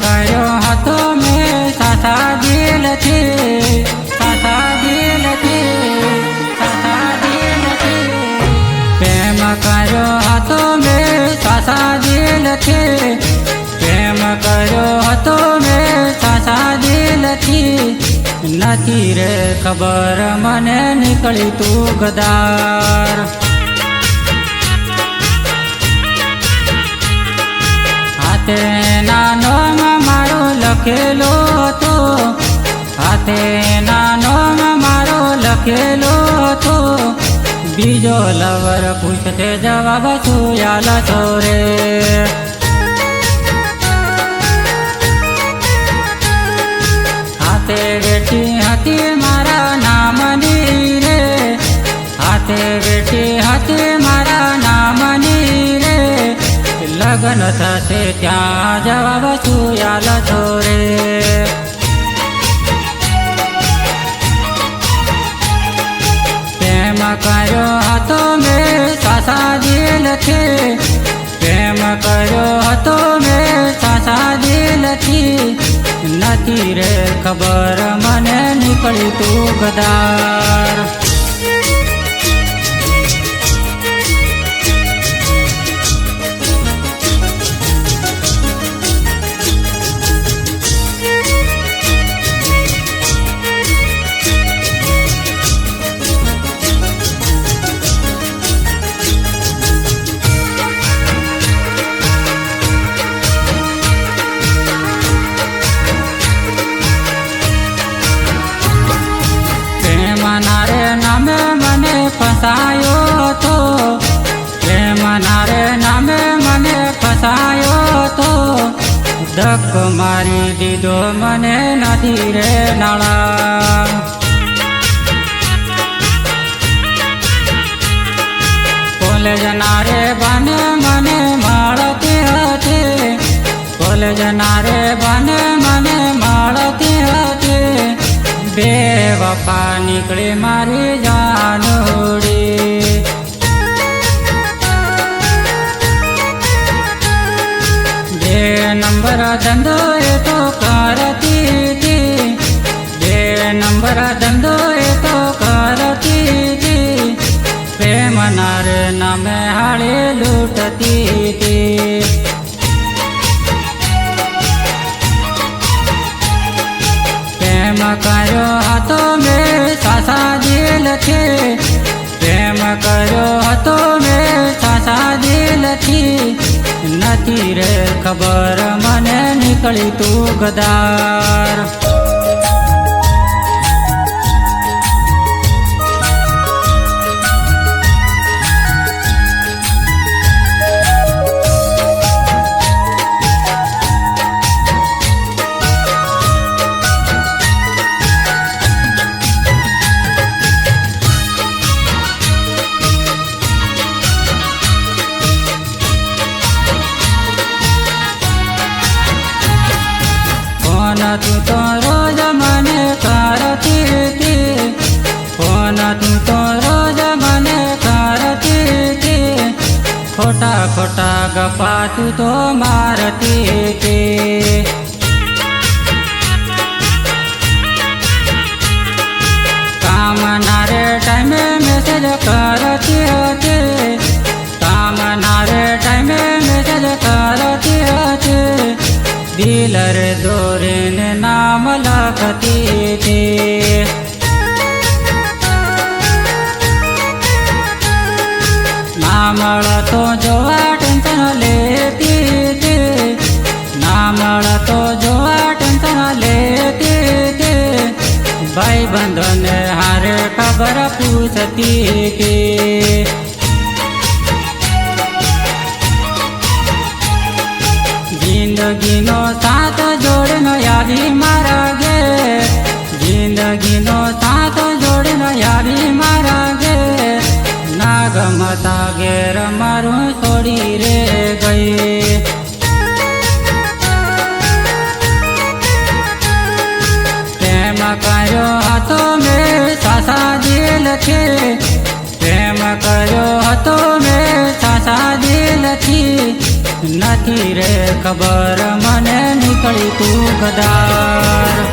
કર્યો હતો મેં સાસા દિલથી, સાસા દિલથી, સાસા દિલથી. પ્રેમ કર્યો હતો મેં સાસા દિલથી, પ્રેમ કર્યો હતો મેં સાસા દિલથી. નથી રે ખબર મને નીકળી તું ગદાર. હાથે નાનોમાં મારો લખેલો હતો, હાથે નાનોમાં મારો લખેલો હતો. બીજો લવર પૂછતે જવાબ શું આલતો રે. હાથે બેઠી હતી મારા નામની રે, હાથે બેઠી હતી મારા નામની રે. લગ્ન થશે ત્યાં જવાબ શું આલતો રે. પ્રેમ કર્યો હતો મેં સાસા દિલથી, પ્રેમ કર્યો હતો મેં સાસા દિલથી. નથી રે ખબર મને નીકળી તું ગદાર. પ્રેમના નામે મને ફસાયો હતો, પ્રેમના નામે મને ફસાયો હતો. ધક મારી દીધો મને નદી રે નાળા. કોલેજના રે બાને મને મળતી હતી, કોલેજના રે બાને મને મળતી હતી. બે વફા નીકળી મારી જાનોડી. બે નંબર ધંધો એ તો કરતી હતી, બે નંબર ધંધો એ તો કરતી હતી. પ્રેમના રે નામે હાળી લૂંટતી હતી. પ્રેમ કર્યો હતો મેં સાસા દિલથી, પ્રેમ કર્યો હતો મેં સાસા દિલથી. નથી રે ખબર મને નીકળી તું ગદાર. તું તો રોજ મને કરતી હતી, ફોન તું તો રોજ મને કરતી હતી. ખોટા ખોટા ગપ્પા તું તો મારતી હતી. કામના રે ટાઈમે મેસેજ કરતી હતી, કામના રે ટાઈમે મેસેજ કરતી હતી. દિલ રે દોરીને નામ લખતી હતી. ના મળતો જોવા ટેન્શન લેતી હતી, ના મળતો જોવા ટેન્શન લેતી હતી. ભાઈ બંધોને હારે ખબર પૂછતી હતી. જિંદગીનો સાથ જોડનો આવી મારા ઘેર, જિંદગીનો સાથ જોડનો આવી મારા ઘેર. ના ગમતા ઘેર મારું છોડી રે ગઈ. પ્રેમ કર્યો હતો મેં સાસા દિલથી, પ્રેમ કર્યો હતો મેં સાસા દિલથી. નથી રે ખબર મને નીકળી તું ગદાર.